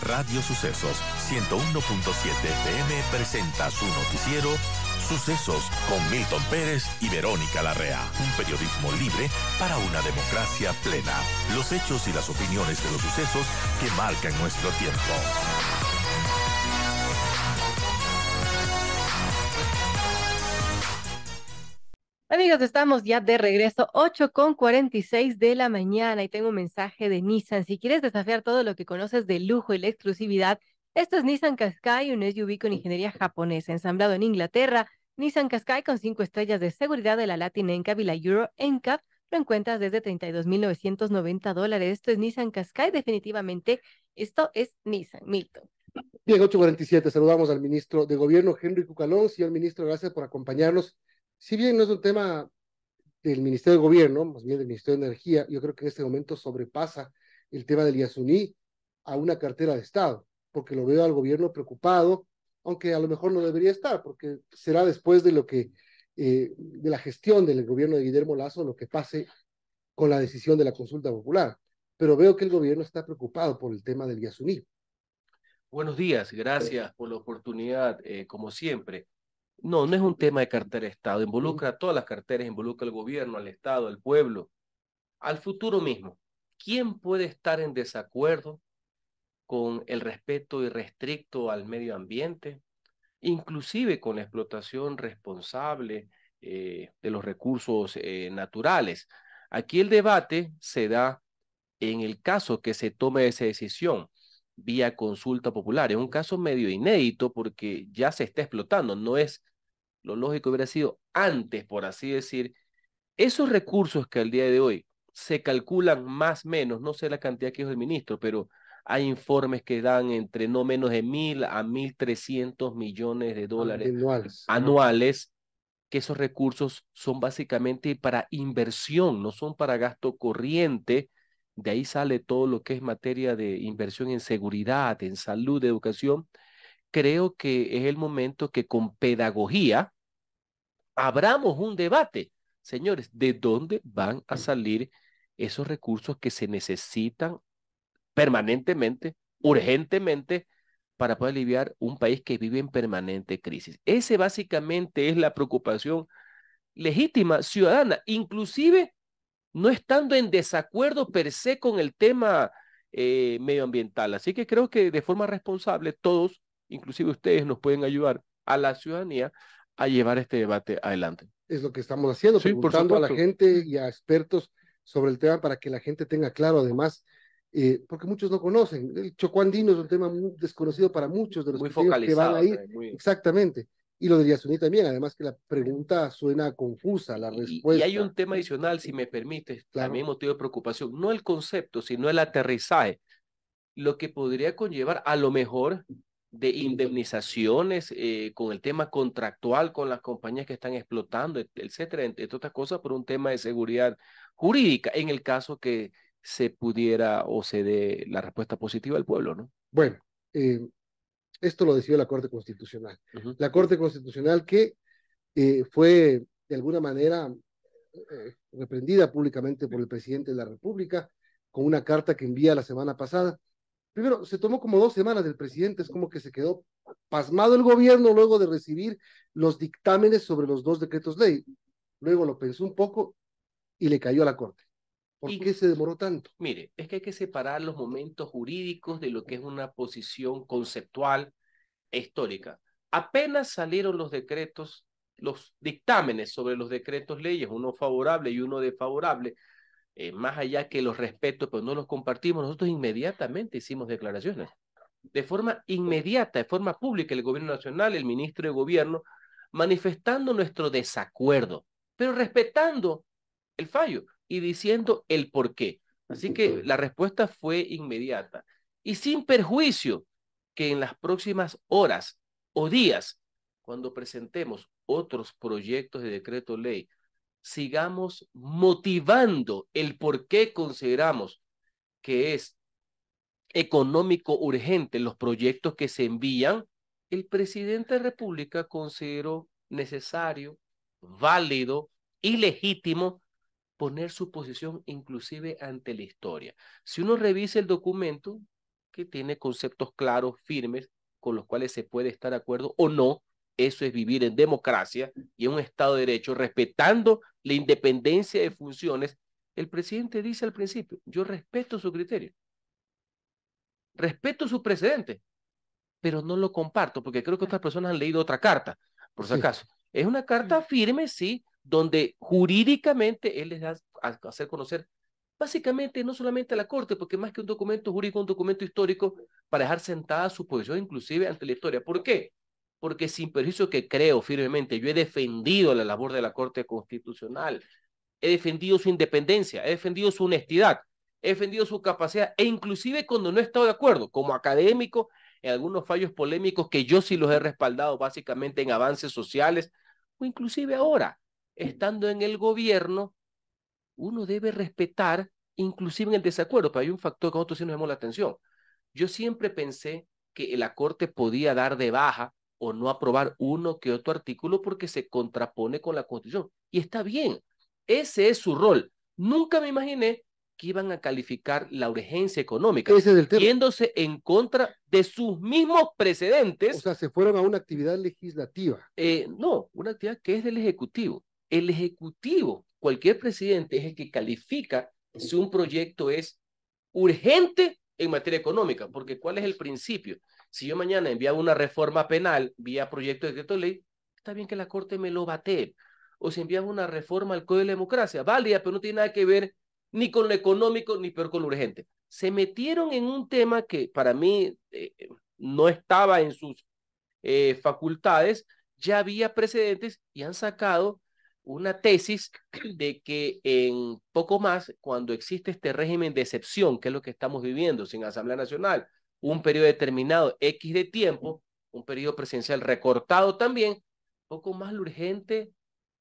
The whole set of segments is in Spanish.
Radio Sucesos 101.7 FM presenta su noticiero Sucesos con Milton Pérez y Verónica Larrea. Un periodismo libre para una democracia plena. Los hechos y las opiniones de los sucesos que marcan nuestro tiempo. Amigos, estamos ya de regreso, 8:46 de la mañana, y tengo un mensaje de Nissan. Si quieres desafiar todo lo que conoces de lujo y la exclusividad, esto es Nissan Qashqai, un SUV con ingeniería japonesa, ensamblado en Inglaterra. Nissan Qashqai con 5 estrellas de seguridad de la Latin NCAP y la Euro NCAP, lo encuentras desde $32,990. Esto es Nissan Qashqai, definitivamente, esto es Nissan. Milton. Bien, 8:47, saludamos al ministro de Gobierno, Henry Cucalón. Señor ministro, gracias por acompañarnos. Si bien no es un tema del Ministerio de Gobierno, más bien del Ministerio de Energía, yo creo que en este momento sobrepasa el tema del Yasuní a una cartera de Estado, porque lo veo al gobierno preocupado, aunque a lo mejor no debería estar, porque será después de de la gestión del gobierno de Guillermo Lasso, lo que pase con la decisión de la consulta popular. Pero veo que el gobierno está preocupado por el tema del Yasuní. Buenos días, gracias por la oportunidad, como siempre. No, no es un tema de cartera de Estado, involucra a todas las carteras, involucra al gobierno, al Estado, al pueblo, al futuro mismo. ¿Quién puede estar en desacuerdo con el respeto irrestricto al medio ambiente, inclusive con la explotación responsable de los recursos naturales? Aquí el debate se da en el caso que se tome esa decisión vía consulta popular. Es un caso medio inédito porque ya se está explotando, no es lo lógico hubiera sido antes, por así decir, esos recursos que al día de hoy se calculan más o menos, no sé la cantidad que dijo el ministro, pero hay informes que dan entre no menos de 1.000 a 1.300 millones de dólares anuales, que esos recursos son básicamente para inversión, no son para gasto corriente. De ahí sale todo lo que es materia de inversión en seguridad, en salud, educación. Creo que es el momento que con pedagogía abramos un debate. Señores, ¿de dónde van a salir esos recursos que se necesitan permanentemente, urgentemente, para poder aliviar un país que vive en permanente crisis? Ese básicamente es la preocupación legítima, ciudadana, inclusive no estando en desacuerdo per se con el tema medioambiental. Así que creo que de forma responsable todos, inclusive ustedes, nos pueden ayudar a la ciudadanía a llevar este debate adelante. Es lo que estamos haciendo, Sí, por preguntando a la supuesto. gente y a expertos sobre el tema para que la gente tenga claro, además, porque muchos no conocen. El Chocó Andino es un tema muy desconocido para muchos de los Muy pequeños que van a focalizado. ir. Exactamente. Y lo de Yasuní también, además que la pregunta suena confusa, la respuesta. Y hay un tema adicional, si me permites, Claro. también motivo de preocupación, no el concepto, sino el aterrizaje, lo que podría conllevar a lo mejor de indemnizaciones con el tema contractual con las compañías que están explotando, etcétera, entre otras cosas, por un tema de seguridad jurídica, en el caso que se pudiera o se dé la respuesta positiva al pueblo, ¿no? Bueno, esto lo decidió la Corte Constitucional. La Corte Constitucional que fue de alguna manera reprendida públicamente por el presidente de la República con una carta que envía la semana pasada. Primero, se tomó como 2 semanas del presidente, es como que se quedó pasmado el gobierno luego de recibir los dictámenes sobre los 2 decretos ley. Luego lo pensó un poco y le cayó a la Corte. ¿Por qué se demoró tanto? Mire, es que hay que separar los momentos jurídicos de lo que es una posición conceptual e histórica. Apenas salieron los decretos, los dictámenes sobre los decretos leyes, uno favorable y uno desfavorable, más allá que los respeto, pero no los compartimos, nosotros inmediatamente hicimos declaraciones. De forma inmediata, de forma pública, el gobierno nacional, el ministro de gobierno, manifestando nuestro desacuerdo, pero respetando el fallo y diciendo el por qué. Así que la respuesta fue inmediata y sin perjuicio que en las próximas horas o días, cuando presentemos otros proyectos de decreto ley, sigamos motivando el por qué consideramos que es económico urgente los proyectos que se envían. El presidente de la República consideró necesario, válido y legítimo poner su posición inclusive ante la historia. Si uno revisa el documento, que tiene conceptos claros, firmes, con los cuales se puede estar de acuerdo o no. Eso es vivir en democracia y en un Estado de Derecho, respetando la independencia de funciones. El presidente dice al principio, yo respeto su criterio, respeto su precedente, pero no lo comparto, porque creo que otras personas han leído otra carta, por si acaso. Es una carta firme, sí, donde jurídicamente él les da a hacer conocer, básicamente, no solamente a la Corte, porque más que un documento jurídico, un documento histórico, para dejar sentada su posición, inclusive ante la historia. ¿Por qué? Porque sin perjuicio que creo firmemente, yo he defendido la labor de la Corte Constitucional, he defendido su independencia, he defendido su honestidad, he defendido su capacidad, e inclusive cuando no he estado de acuerdo, como académico, en algunos fallos polémicos que yo sí los he respaldado básicamente en avances sociales, o inclusive ahora, estando en el gobierno, uno debe respetar, inclusive en el desacuerdo, pero hay un factor que a nosotros sí nos llamó la atención. Yo siempre pensé que la Corte podía dar de baja o no aprobar uno que otro artículo porque se contrapone con la Constitución. Y está bien, ese es su rol. Nunca me imaginé que iban a calificar la urgencia económica, ese es el tema, yéndose en contra de sus mismos precedentes. O sea, se fueron a una actividad legislativa. No, una actividad que es del Ejecutivo. El Ejecutivo, cualquier presidente, es el que califica si un proyecto es urgente en materia económica, porque ¿cuál es el principio? Si yo mañana enviaba una reforma penal vía proyecto de decreto de ley, está bien que la Corte me lo batee. O si enviaba una reforma al Código de la Democracia, válida, pero no tiene nada que ver ni con lo económico ni peor con lo urgente. Se metieron en un tema que para mí no estaba en sus facultades, ya había precedentes y han sacado una tesis de que en poco más, cuando existe este régimen de excepción, que es lo que estamos viviendo sin Asamblea Nacional, un periodo determinado X de tiempo, un periodo presidencial recortado también, poco más lo urgente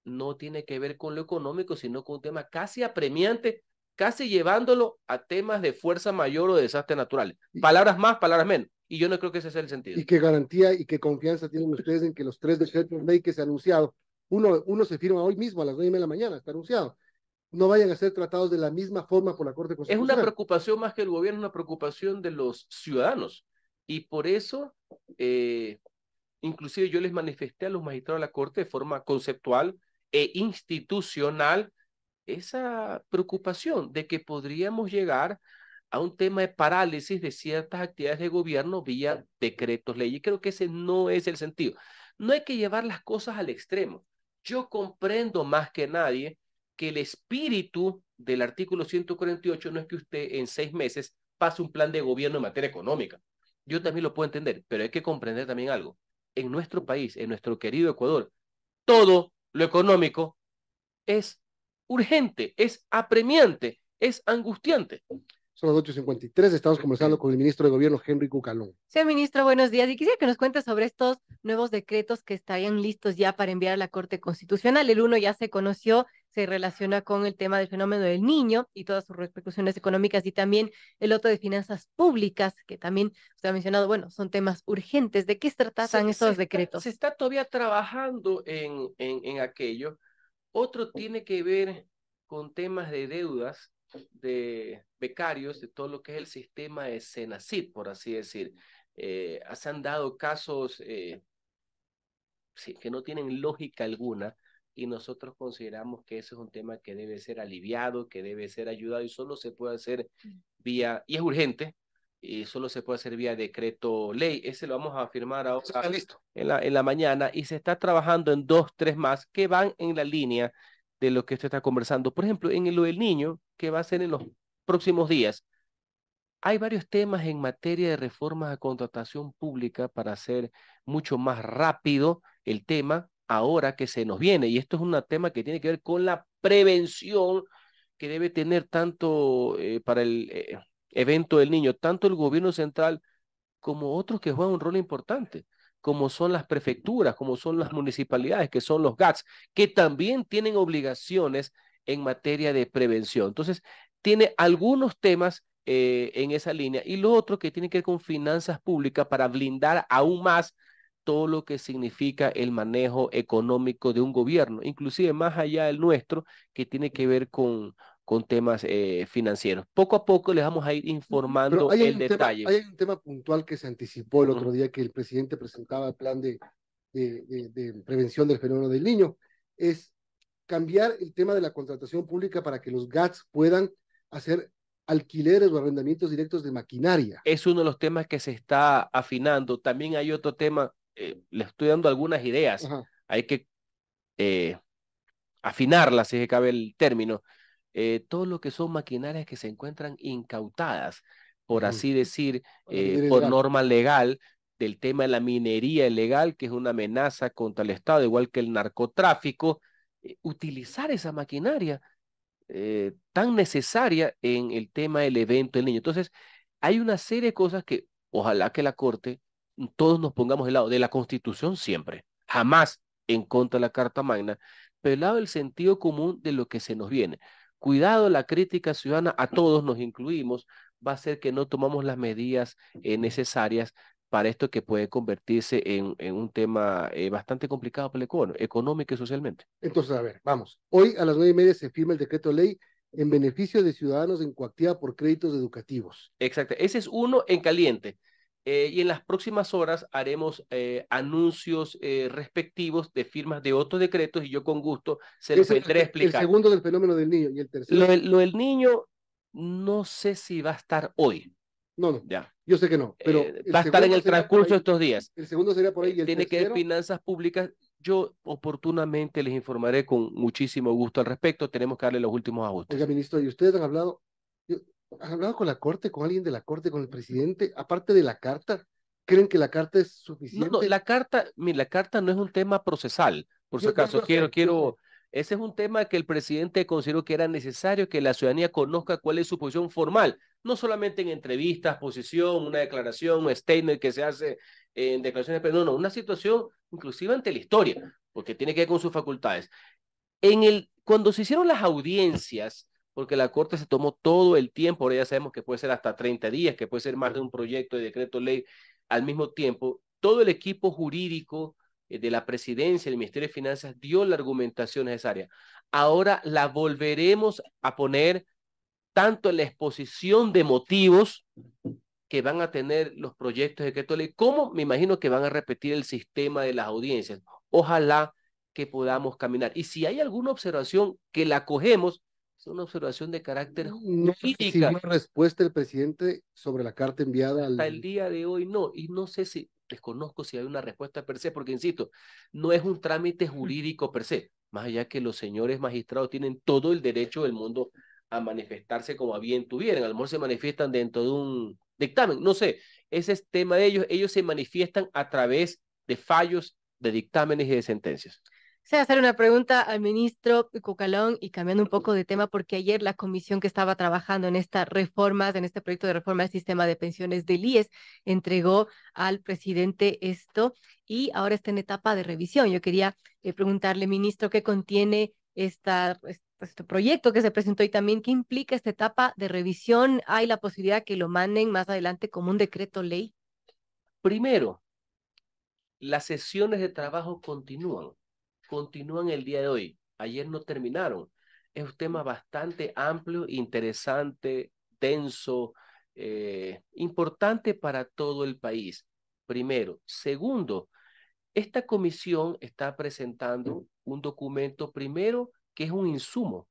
no tiene que ver con lo económico, sino con un tema casi apremiante, casi llevándolo a temas de fuerza mayor o de desastres naturales. Palabras más, palabras menos. Y yo no creo que ese sea el sentido. ¿Y qué garantía y qué confianza tienen ustedes en que los 3 decretos de ley que se han anunciado, uno se firma hoy mismo a las 9:30 de la mañana, está anunciado, no vayan a ser tratados de la misma forma por la Corte Es Constitucional? una preocupación más que el gobierno, una preocupación de los ciudadanos. Y por eso, inclusive yo les manifesté a los magistrados de la Corte de forma conceptual e institucional esa preocupación de que podríamos llegar a un tema de parálisis de ciertas actividades de gobierno vía decretos, leyes. Creo que ese no es el sentido. No hay que llevar las cosas al extremo. Yo comprendo más que nadie que el espíritu del artículo 148 no es que usted en 6 meses pase un plan de gobierno en materia económica. Yo también lo puedo entender, pero hay que comprender también algo. En nuestro país, en nuestro querido Ecuador, todo lo económico es urgente, es apremiante, es angustiante. Son las 8:53, estamos conversando con el ministro de Gobierno, Henry Cucalón. Señor ministro, buenos días. Y quisiera que nos cuente sobre estos nuevos decretos que estarían listos ya para enviar a la Corte Constitucional. El uno ya se conoció, se relaciona con el tema del fenómeno del niño y todas sus repercusiones económicas, y también el otro de finanzas públicas, que también usted ha mencionado, bueno, son temas urgentes. ¿De qué se tratan estos decretos? Se está todavía trabajando en aquello. Otro tiene que ver con temas de deudas, de becarios, de todo lo que es el sistema de Senacid, por así decir. Se han dado casos sí, que no tienen lógica alguna, y nosotros consideramos que eso es un tema que debe ser aliviado, que debe ser ayudado, y solo se puede hacer vía, y es urgente, y solo se puede hacer vía decreto ley. Ese lo vamos a firmar ahora en la mañana, y se está trabajando en 2, 3 más que van en la línea de lo que usted está conversando. Por ejemplo, en lo del niño, que va a ser en los próximos días, hay varios temas en materia de reformas a contratación pública para hacer mucho más rápido el tema ahora que se nos viene. Y esto es un tema que tiene que ver con la prevención que debe tener tanto para el evento del niño, tanto el gobierno central como otros que juegan un rol importante, como son las prefecturas, como son las municipalidades, que son los GATS, que también tienen obligaciones en materia de prevención. Entonces, tiene algunos temas en esa línea, y lo otro que tiene que ver con finanzas públicas para blindar aún más todo lo que significa el manejo económico de un gobierno, inclusive más allá del nuestro, que tiene que ver con con temas financieros. Poco a poco les vamos a ir Pero informando el detalle. hay un tema puntual que se anticipó el otro Ujú. día que el presidente presentaba el plan de prevención del fenómeno del niño. Es cambiar el tema de la contratación pública para que los GATS puedan hacer alquileres o arrendamientos directos de maquinaria. Es uno de los temas que se está afinando. También hay otro tema, le estoy dando algunas ideas. Ajá. Hay que eh, afinarlas, si es que cabe el término. Todo lo que son maquinarias que se encuentran incautadas, por Ujú. así decir, Para la minería por ilegal. norma legal, del tema de la minería ilegal, que es una amenaza contra el Estado, igual que el narcotráfico, utilizar esa maquinaria tan necesaria en el tema del evento del niño. Entonces, hay una serie de cosas que ojalá que la Corte, todos nos pongamos del lado de la Constitución siempre, jamás en contra de la Carta Magna, pero del lado del sentido común de lo que se nos viene. Cuidado, la crítica ciudadana, a todos nos incluimos, va a ser que no tomamos las medidas necesarias para esto que puede convertirse en un tema bastante complicado para el económico y socialmente. Entonces, a ver, vamos. Hoy a las 9:30 se firma el decreto ley en beneficio de ciudadanos en coactiva por créditos educativos. Exacto, ese es uno en caliente. Y en las próximas horas haremos anuncios respectivos de firmas de otros decretos y yo con gusto se los Ese es vendré a el explicar. segundo del fenómeno del niño. Y el tercero, Lo del niño, no sé si va a estar hoy, no, no, ya. yo sé que no, pero el Va a estar en segundo el sería por transcurso de ahí. estos días. El segundo sería por ahí. Y el Tiene que ver tercero, finanzas públicas. Yo oportunamente les informaré con muchísimo gusto al respecto. Tenemos que darle los últimos oiga, ajustes. ministro, ¿y ustedes han hablado con la Corte, con alguien de la Corte, con el presidente, aparte de la carta? ¿Creen que la carta es No, no, suficiente? mira, la carta no es un tema procesal, por si acaso. Yo sé, yo sé. Ese es un tema que el presidente consideró que era necesario que la ciudadanía conozca cuál es su posición formal, no solamente en entrevistas, posición, una declaración, un statement que se hace en declaraciones, pero no, una situación inclusive ante la historia, porque tiene que ver con sus facultades. Cuando se hicieron las audiencias, porque la Corte se tomó todo el tiempo, ahora ya sabemos que puede ser hasta 30 días, que puede ser más de un proyecto de decreto ley al mismo tiempo, todo el equipo jurídico de la presidencia, el Ministerio de Finanzas, dio la argumentación necesaria. Ahora la volveremos a poner tanto en la exposición de motivos que van a tener los proyectos de decreto ley, como me imagino que van a repetir el sistema de las audiencias. Ojalá que podamos caminar. Y si hay alguna observación que la cogemos, es una observación de carácter No jurídica. recibió respuesta el presidente sobre la carta enviada Hasta el al... día de hoy no, y no sé si, desconozco si hay una respuesta per se, porque insisto, no es un trámite jurídico per se, más allá que los señores magistrados tienen todo el derecho del mundo a manifestarse como a bien tuvieran, a lo mejor se manifiestan dentro de un dictamen, no sé, ese es tema de ellos se manifiestan a través de fallos, de dictámenes y de sentencias. Sé hacer una pregunta al ministro Cucalón y cambiando un poco de tema, porque ayer la comisión que estaba trabajando en estas reformas, en este proyecto de reforma al sistema de pensiones del IES, entregó al presidente esto y ahora está en etapa de revisión. Yo quería preguntarle, ministro, qué contiene este proyecto que se presentó y también qué implica esta etapa de revisión. ¿Hay la posibilidad que lo manden más adelante como un decreto ley? Primero, las sesiones de trabajo continúan el día de hoy. Ayer no terminaron. Es un tema bastante amplio, interesante, denso, importante para todo el país. Primero. Segundo, esta comisión está presentando un documento, primero, que es un insumo.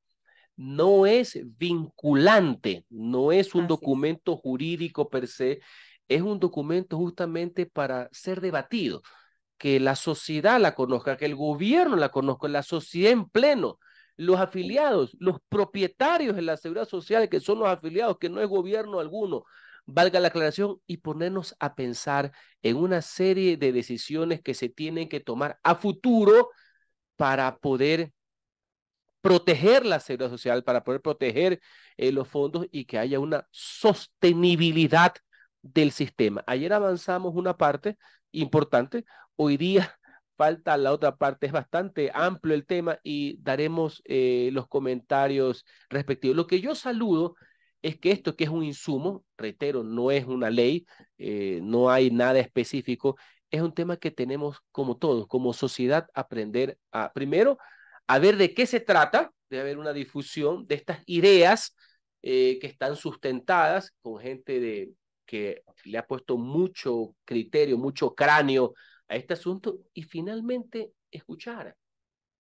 No es vinculante, no es un Así es. documento jurídico per se, es un documento justamente para ser debatido, que la sociedad la conozca, que el gobierno la conozca, la sociedad en pleno, los afiliados, los propietarios de la seguridad social, que son los afiliados, que no es gobierno alguno, valga la aclaración, y ponernos a pensar en una serie de decisiones que se tienen que tomar a futuro para poder proteger la seguridad social, para poder proteger los fondos y que haya una sostenibilidad del sistema. Ayer avanzamos una parte importante, hoy día falta la otra parte, es bastante amplio el tema y daremos los comentarios respectivos. Lo que yo saludo es que esto que es un insumo, reitero, no es una ley, no hay nada específico, es un tema que tenemos como todos, como sociedad, aprender a, primero, a ver de qué se trata, debe haber una difusión de estas ideas que están sustentadas con gente que le ha puesto mucho criterio, mucho cráneo a este asunto y finalmente escuchar,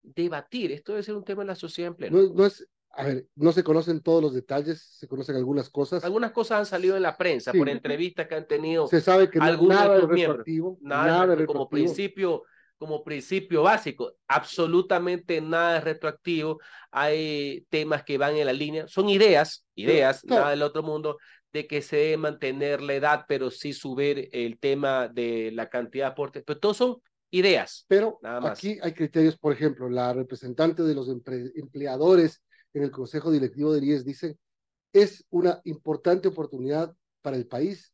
debatir. Esto debe ser un tema en la sociedad en pleno. No es, a ver, no se conocen todos los detalles, se conocen algunas cosas. Algunas cosas han salido en la prensa Sí. por entrevistas que han tenido Se sabe que algunos nada de es estos miembros. retroactivo, Nada nada es como retroactivo. como principio básico, absolutamente nada es retroactivo. Hay temas que van en la línea, son ideas, nada del otro mundo, de que se debe mantener la edad, pero sí subir el tema de la cantidad de aportes, pero todos son ideas. Pero nada más. aquí hay criterios, por ejemplo, la representante de los empleadores en el Consejo Directivo del IES dice, es una importante oportunidad para el país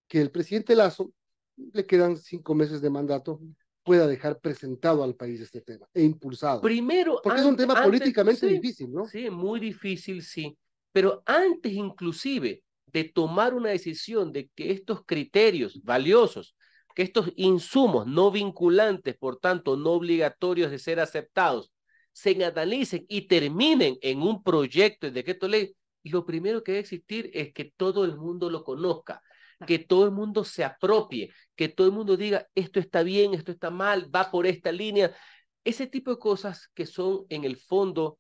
que el presidente Lazo, le quedan 5 meses de mandato, pueda dejar presentado al país este tema e impulsado. Primero, porque es un tema políticamente difícil, ¿no? Sí, muy difícil, sí. Pero antes inclusive de tomar una decisión de que estos criterios valiosos, que estos insumos no vinculantes, por tanto no obligatorios de ser aceptados, se analicen y terminen en un proyecto de decreto ley, lo primero que debe existir es que todo el mundo lo conozca, que todo el mundo se apropie, que todo el mundo diga esto está bien, esto está mal, va por esta línea. Ese tipo de cosas que son en el fondo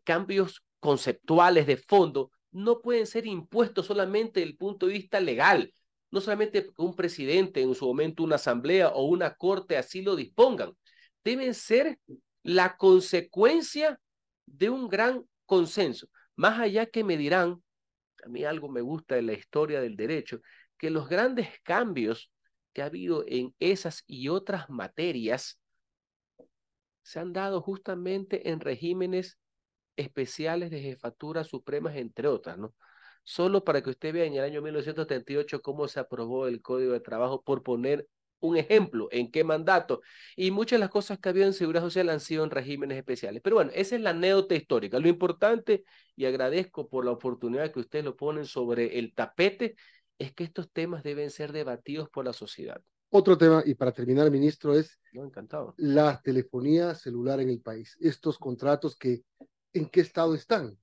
cambios conceptuales de fondo no pueden ser impuestos solamente desde el punto de vista legal, no solamente porque un presidente en su momento una asamblea o una corte así lo dispongan, deben ser la consecuencia de un gran consenso. Más allá que me dirán, a mí algo me gusta de la historia del derecho, que los grandes cambios que ha habido en esas y otras materias se han dado justamente en regímenes especiales de jefaturas supremas, entre otras, ¿no? Solo para que usted vea en el año 1978 cómo se aprobó el Código de Trabajo, por poner un ejemplo, en qué mandato. Y muchas de las cosas que ha habido en seguridad social han sido en regímenes especiales. Pero bueno, esa es la anécdota histórica. Lo importante, y agradezco por la oportunidad que ustedes lo ponen sobre el tapete, es que estos temas deben ser debatidos por la sociedad. Otro tema, y para terminar, ministro, es encantado. La telefonía celular en el país. Estos contratos que, ¿en qué estado están?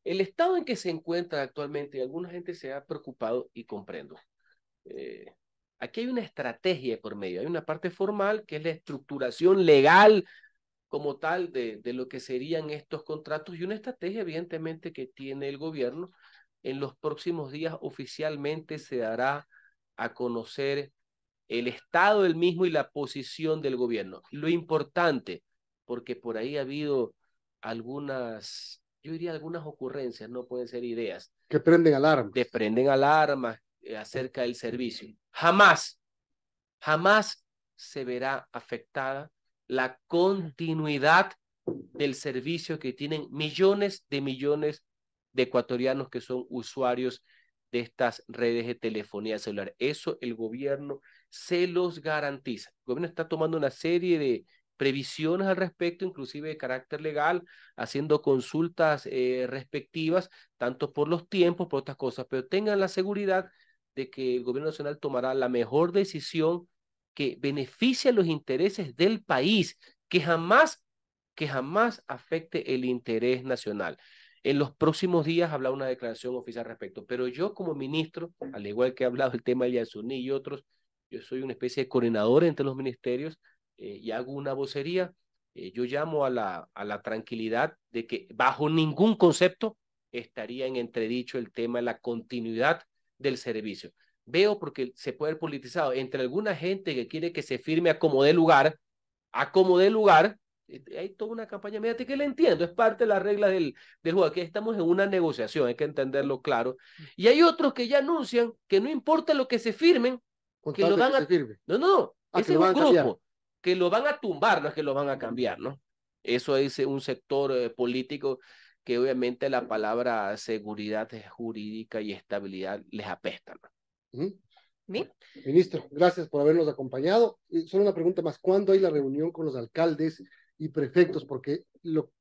El estado en que se encuentra actualmente, y alguna gente se ha preocupado y comprendo. Aquí hay una estrategia por medio, hay una parte formal que es la estructuración legal como tal de lo que serían estos contratos y una estrategia evidentemente que tiene el gobierno. En los próximos días oficialmente se dará a conocer el estado del mismo y la posición del gobierno. Lo importante, porque por ahí ha habido algunas, yo diría algunas ocurrencias, no pueden ser ideas. Que prenden alarmas. Que prenden alarmas acerca del servicio. Jamás se verá afectada la continuidad del servicio que tienen millones de ecuatorianos que son usuarios de estas redes de telefonía celular. Eso el gobierno se los garantiza. El gobierno está tomando una serie de previsiones al respecto, inclusive de carácter legal, haciendo consultas respectivas, tanto por los tiempos, por otras cosas, pero tengan la seguridad de que el gobierno nacional tomará la mejor decisión que beneficie a los intereses del país, que jamás afecte el interés nacional. En los próximos días habrá una declaración oficial al respecto, pero yo como ministro, al igual que he hablado del tema de Yasuní y otros, yo soy una especie de coordinador entre los ministerios y hago una vocería. Yo llamo a la tranquilidad de que bajo ningún concepto estaría en entredicho el tema de la continuidad del servicio. Veo porque se puede haber politizado entre alguna gente que quiere que se firme a como dé lugar, hay toda una campaña mediática que le entiendo, es parte de las reglas del juego. Aquí estamos en una negociación, hay que entenderlo claro. Y hay otros que ya anuncian que no importa lo que se firmen, que lo van a... No, ese es un grupo, que lo van a tumbar, no es que lo van a cambiar, ¿no? Eso es un sector político que obviamente la palabra seguridad jurídica y estabilidad les apesta, ¿no? ¿Bien? Ministro, gracias por habernos acompañado. Solo una pregunta más, ¿cuándo hay la reunión con los alcaldes y prefectos? Porque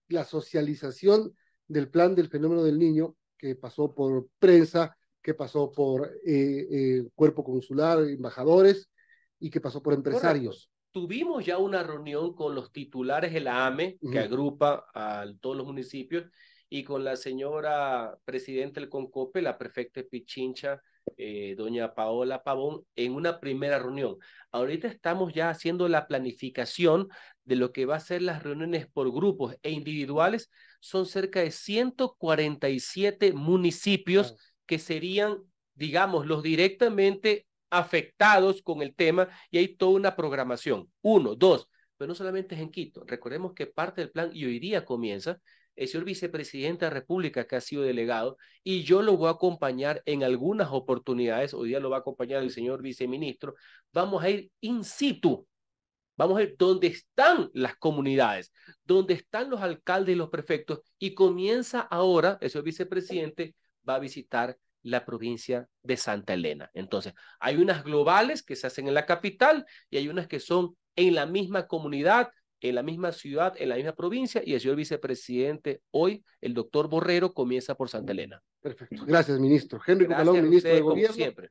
la socialización del plan del fenómeno del niño, que pasó por prensa, que pasó por cuerpo consular, embajadores, y que pasó por empresarios. Tuvimos ya una reunión con los titulares de la AME, que agrupa a todos los municipios, y con la señora presidenta del CONCOPE, la prefecta de Pichincha, doña Paola Pavón, en una primera reunión. Ahorita estamos ya haciendo la planificación de lo que va a ser las reuniones por grupos e individuales. Son cerca de 147 municipios que serían, digamos, los directamente afectados con el tema, y hay toda una programación. 1, 2, pero no solamente es en Quito. Recordemos que parte del plan, y hoy día comienza, el señor vicepresidente de la República, que ha sido delegado, y yo lo voy a acompañar en algunas oportunidades. Hoy día lo va a acompañar el señor viceministro. Vamos a ir in situ. Vamos a ir donde están las comunidades, donde están los alcaldes y los prefectos, y comienza ahora, el señor vicepresidente va a visitar la provincia de Santa Elena. Entonces, hay unas globales que se hacen en la capital y hay unas que son en la misma comunidad, en la misma ciudad, en la misma provincia, y el señor vicepresidente hoy, el doctor Borrero, comienza por Santa Elena. Perfecto. Gracias, ministro. Henry Gracias Cucalón, a ministro de ustedes, como Gobierno. siempre.